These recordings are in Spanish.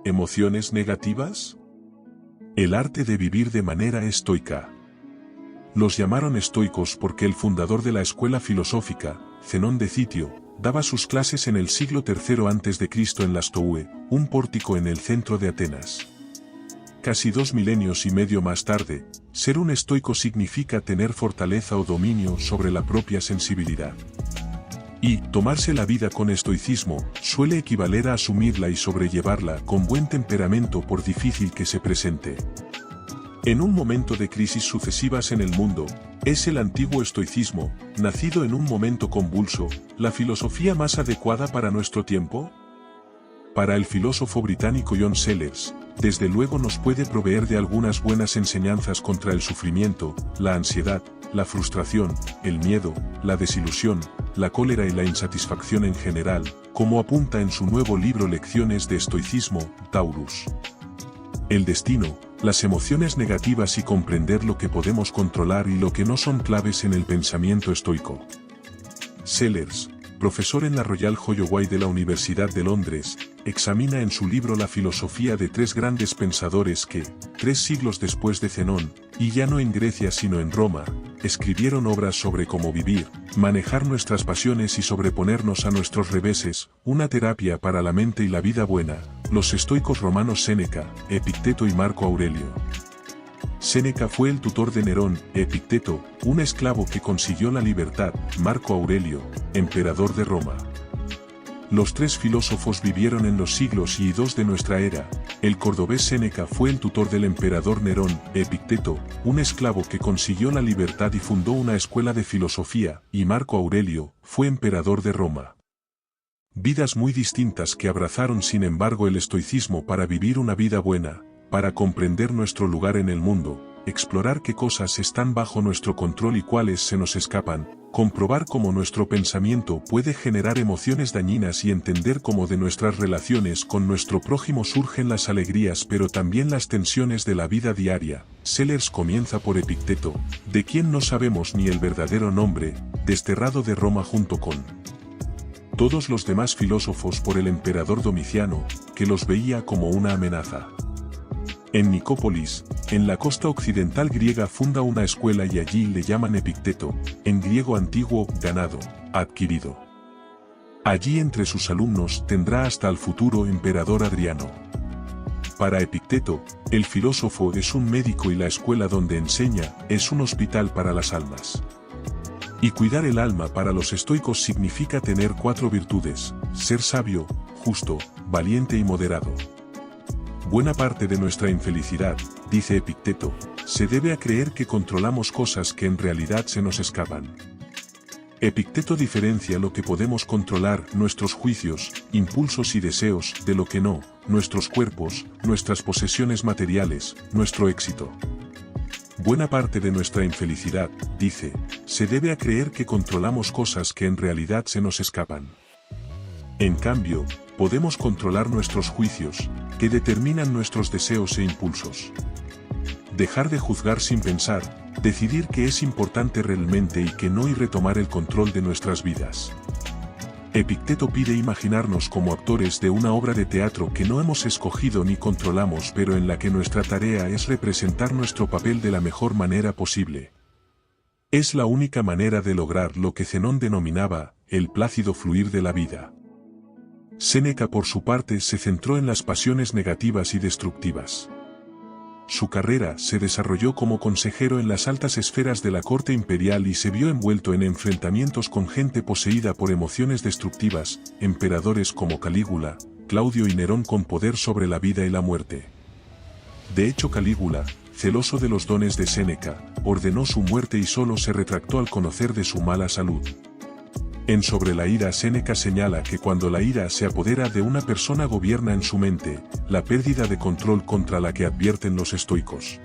¿Emociones negativas? El arte de vivir de manera estoica. Los llamaron estoicos porque el fundador de la escuela filosófica, Zenón de Citio, daba sus clases en el siglo III a.C. en la Stoue, un pórtico en el centro de Atenas. Casi 2 milenios y medio más tarde, ser un estoico significa tener fortaleza o dominio sobre la propia sensibilidad. Y tomarse la vida con estoicismo suele equivaler a asumirla y sobrellevarla con buen temperamento por difícil que se presente. En un momento de crisis sucesivas en el mundo, ¿es el antiguo estoicismo, nacido en un momento convulso, la filosofía más adecuada para nuestro tiempo? Para el filósofo británico John Sellers, desde luego nos puede proveer de algunas buenas enseñanzas contra el sufrimiento, la ansiedad, la frustración, el miedo, la desilusión, la cólera y la insatisfacción en general, como apunta en su nuevo libro Lecciones de Estoicismo, Taurus. El destino, las emociones negativas y comprender lo que podemos controlar y lo que no son claves en el pensamiento estoico. Sellers, profesor en la Royal Holloway de la Universidad de Londres, examina en su libro la filosofía de 3 grandes pensadores que, 3 siglos después de Zenón, y ya no en Grecia sino en Roma, escribieron obras sobre cómo vivir, manejar nuestras pasiones y sobreponernos a nuestros reveses, una terapia para la mente y la vida buena, los estoicos romanos Séneca, Epicteto y Marco Aurelio. Séneca fue el tutor de Nerón, Epicteto, un esclavo que consiguió la libertad, Marco Aurelio, emperador de Roma. Los 3 filósofos vivieron en los siglos I y II de nuestra era. El cordobés Séneca fue el tutor del emperador Nerón, Epicteto, un esclavo que consiguió la libertad y fundó una escuela de filosofía, y Marco Aurelio, fue emperador de Roma. Vidas muy distintas que abrazaron sin embargo el estoicismo para vivir una vida buena, para comprender nuestro lugar en el mundo, explorar qué cosas están bajo nuestro control y cuáles se nos escapan, comprobar cómo nuestro pensamiento puede generar emociones dañinas y entender cómo de nuestras relaciones con nuestro prójimo surgen las alegrías pero también las tensiones de la vida diaria. Sellers comienza por Epicteto, de quien no sabemos ni el verdadero nombre, desterrado de Roma junto con todos los demás filósofos por el emperador Domiciano, que los veía como una amenaza. En Nicópolis, en la costa occidental griega funda una escuela y allí le llaman Epicteto, en griego antiguo, ganado, adquirido. Allí entre sus alumnos tendrá hasta el futuro emperador Adriano. Para Epicteto, el filósofo es un médico y la escuela donde enseña es un hospital para las almas. Y cuidar el alma para los estoicos significa tener 4 virtudes, ser sabio, justo, valiente y moderado. Buena parte de nuestra infelicidad, dice Epicteto, se debe a creer que controlamos cosas que en realidad se nos escapan. Epicteto diferencia lo que podemos controlar, nuestros juicios, impulsos y deseos, de lo que no, nuestros cuerpos, nuestras posesiones materiales, nuestro éxito. Buena parte de nuestra infelicidad, dice, se debe a creer que controlamos cosas que en realidad se nos escapan. En cambio, podemos controlar nuestros juicios, que determinan nuestros deseos e impulsos. Dejar de juzgar sin pensar, decidir qué es importante realmente y qué no y retomar el control de nuestras vidas. Epicteto pide imaginarnos como actores de una obra de teatro que no hemos escogido ni controlamos pero en la que nuestra tarea es representar nuestro papel de la mejor manera posible. Es la única manera de lograr lo que Zenón denominaba, el plácido fluir de la vida. Séneca por su parte se centró en las pasiones negativas y destructivas. Su carrera se desarrolló como consejero en las altas esferas de la corte imperial y se vio envuelto en enfrentamientos con gente poseída por emociones destructivas, emperadores como Calígula, Claudio y Nerón con poder sobre la vida y la muerte. De hecho Calígula, celoso de los dones de Séneca, ordenó su muerte y solo se retractó al conocer de su mala salud. En Sobre la ira Séneca señala que cuando la ira se apodera de una persona gobierna en su mente, la pérdida de control contra la que advierten los estoicos.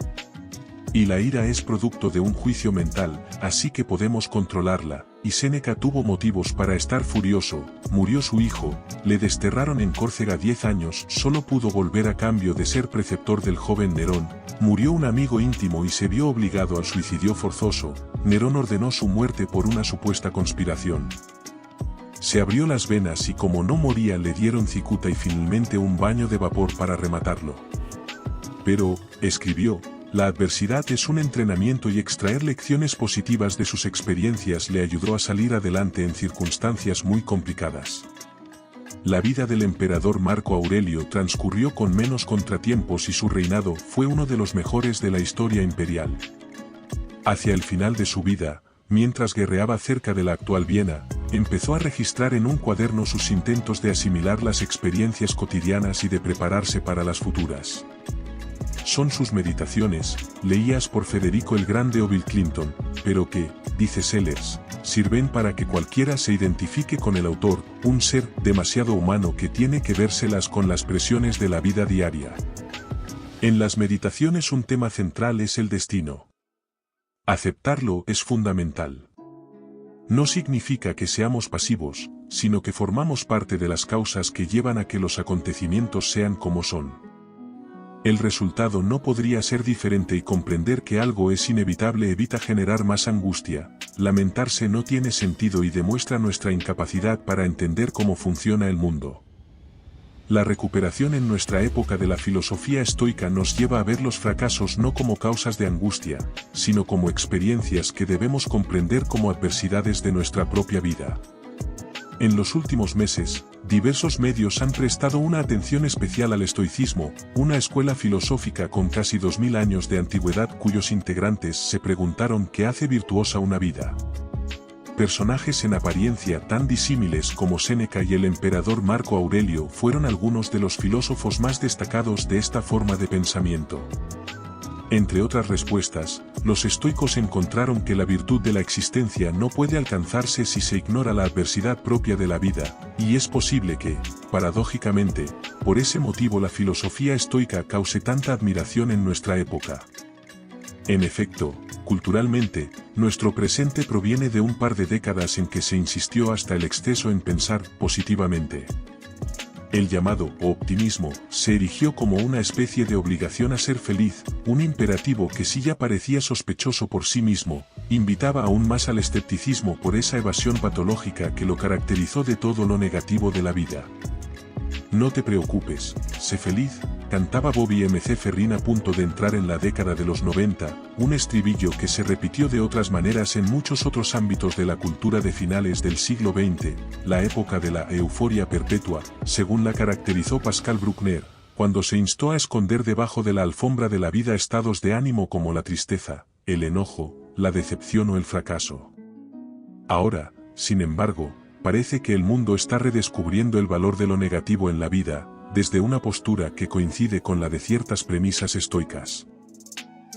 Y la ira es producto de un juicio mental, así que podemos controlarla, y Séneca tuvo motivos para estar furioso, murió su hijo, le desterraron en Córcega 10 años, solo pudo volver a cambio de ser preceptor del joven Nerón, murió un amigo íntimo y se vio obligado al suicidio forzoso, Nerón ordenó su muerte por una supuesta conspiración. Se abrió las venas y como no moría le dieron cicuta y finalmente un baño de vapor para rematarlo. Pero, escribió, la adversidad es un entrenamiento y extraer lecciones positivas de sus experiencias le ayudó a salir adelante en circunstancias muy complicadas. La vida del emperador Marco Aurelio transcurrió con menos contratiempos y su reinado fue uno de los mejores de la historia imperial. Hacia el final de su vida, mientras guerreaba cerca de la actual Viena, empezó a registrar en un cuaderno sus intentos de asimilar las experiencias cotidianas y de prepararse para las futuras. Son sus meditaciones, leídas por Federico el Grande o Bill Clinton, pero que, dice Sellers, sirven para que cualquiera se identifique con el autor, un ser demasiado humano que tiene que vérselas con las presiones de la vida diaria. En las meditaciones un tema central es el destino. Aceptarlo es fundamental. No significa que seamos pasivos, sino que formamos parte de las causas que llevan a que los acontecimientos sean como son. El resultado no podría ser diferente y comprender que algo es inevitable evita generar más angustia. Lamentarse no tiene sentido y demuestra nuestra incapacidad para entender cómo funciona el mundo. La recuperación en nuestra época de la filosofía estoica nos lleva a ver los fracasos no como causas de angustia, sino como experiencias que debemos comprender como adversidades de nuestra propia vida. En los últimos meses, diversos medios han prestado una atención especial al estoicismo, una escuela filosófica con casi 2000 años de antigüedad cuyos integrantes se preguntaron qué hace virtuosa una vida. Personajes en apariencia tan disímiles como Séneca y el emperador Marco Aurelio fueron algunos de los filósofos más destacados de esta forma de pensamiento. Entre otras respuestas, los estoicos encontraron que la virtud de la existencia no puede alcanzarse si se ignora la adversidad propia de la vida, y es posible que, paradójicamente, por ese motivo la filosofía estoica cause tanta admiración en nuestra época. En efecto, culturalmente, nuestro presente proviene de un par de décadas en que se insistió hasta el exceso en pensar positivamente. El llamado optimismo se erigió como una especie de obligación a ser feliz, un imperativo que si ya parecía sospechoso por sí mismo, invitaba aún más al escepticismo por esa evasión patológica que lo caracterizó de todo lo negativo de la vida. No te preocupes, sé feliz, cantaba Bobby M.C. Ferrin a punto de entrar en la década de los 90, un estribillo que se repitió de otras maneras en muchos otros ámbitos de la cultura de finales del siglo XX, la época de la euforia perpetua, según la caracterizó Pascal Bruckner, cuando se instó a esconder debajo de la alfombra de la vida estados de ánimo como la tristeza, el enojo, la decepción o el fracaso. Ahora, sin embargo, parece que el mundo está redescubriendo el valor de lo negativo en la vida, desde una postura que coincide con la de ciertas premisas estoicas.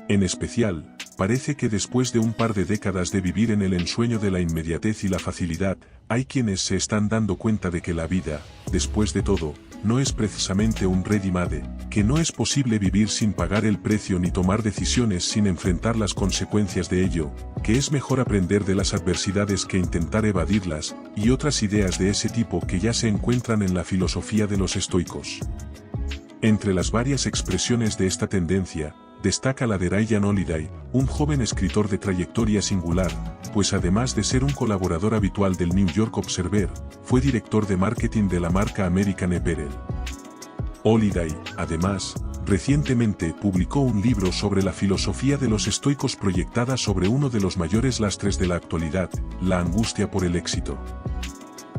En especial, parece que después de un par de décadas de vivir en el ensueño de la inmediatez y la facilidad, hay quienes se están dando cuenta de que la vida, después de todo, no es precisamente un ready-made, que no es posible vivir sin pagar el precio ni tomar decisiones sin enfrentar las consecuencias de ello, que es mejor aprender de las adversidades que intentar evadirlas, y otras ideas de ese tipo que ya se encuentran en la filosofía de los estoicos. Entre las varias expresiones de esta tendencia, destaca la de Ryan Holiday, un joven escritor de trayectoria singular, pues además de ser un colaborador habitual del New York Observer, fue director de marketing de la marca American Apparel. Holiday, además, recientemente publicó un libro sobre la filosofía de los estoicos proyectada sobre uno de los mayores lastres de la actualidad, la angustia por el éxito.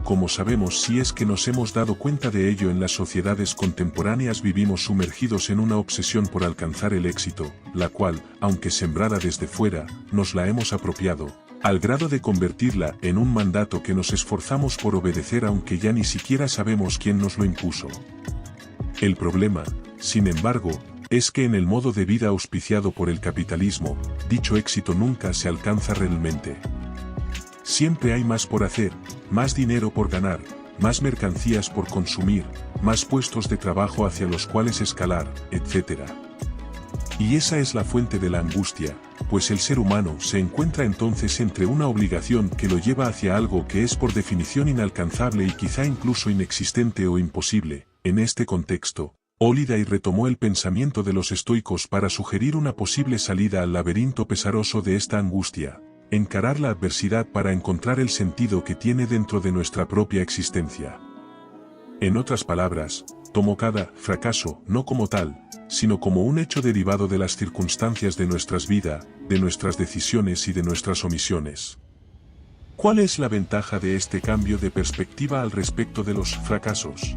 Como sabemos si es que nos hemos dado cuenta de ello en las sociedades contemporáneas vivimos sumergidos en una obsesión por alcanzar el éxito, la cual, aunque sembrada desde fuera, nos la hemos apropiado, al grado de convertirla en un mandato que nos esforzamos por obedecer aunque ya ni siquiera sabemos quién nos lo impuso. El problema, sin embargo, es que en el modo de vida auspiciado por el capitalismo, dicho éxito nunca se alcanza realmente. Siempre hay más por hacer, más dinero por ganar, más mercancías por consumir, más puestos de trabajo hacia los cuales escalar, etc. Y esa es la fuente de la angustia, pues el ser humano se encuentra entonces entre una obligación que lo lleva hacia algo que es por definición inalcanzable y quizá incluso inexistente o imposible. En este contexto, Holiday retomó el pensamiento de los estoicos para sugerir una posible salida al laberinto pesaroso de esta angustia. encarar la adversidad para encontrar el sentido que tiene dentro de nuestra propia existencia. En otras palabras, tomo cada fracaso no como tal, sino como un hecho derivado de las circunstancias de nuestras vidas, de nuestras decisiones y de nuestras omisiones. ¿Cuál es la ventaja de este cambio de perspectiva al respecto de los fracasos?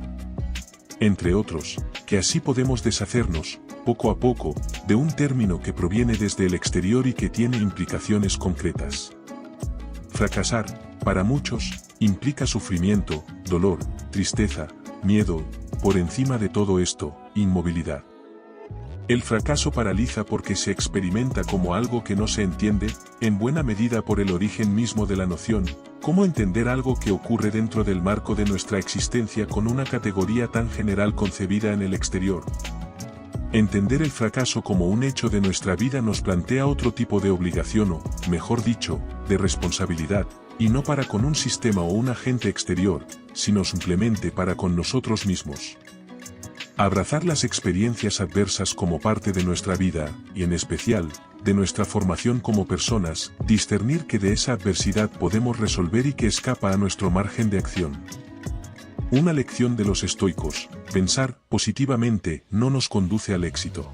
Entre otros, que así podemos deshacernos, poco a poco, de un término que proviene desde el exterior y que tiene implicaciones concretas. Fracasar, para muchos, implica sufrimiento, dolor, tristeza, miedo, por encima de todo esto, inmovilidad. El fracaso paraliza porque se experimenta como algo que no se entiende, en buena medida por el origen mismo de la noción. ¿Cómo entender algo que ocurre dentro del marco de nuestra existencia con una categoría tan general concebida en el exterior? Entender el fracaso como un hecho de nuestra vida nos plantea otro tipo de obligación o, mejor dicho, de responsabilidad, y no para con un sistema o un agente exterior, sino simplemente para con nosotros mismos. Abrazar las experiencias adversas como parte de nuestra vida, y en especial, de nuestra formación como personas, discernir que de esa adversidad podemos resolver y que escapa a nuestro margen de acción. Una lección de los estoicos: pensar positivamente no nos conduce al éxito.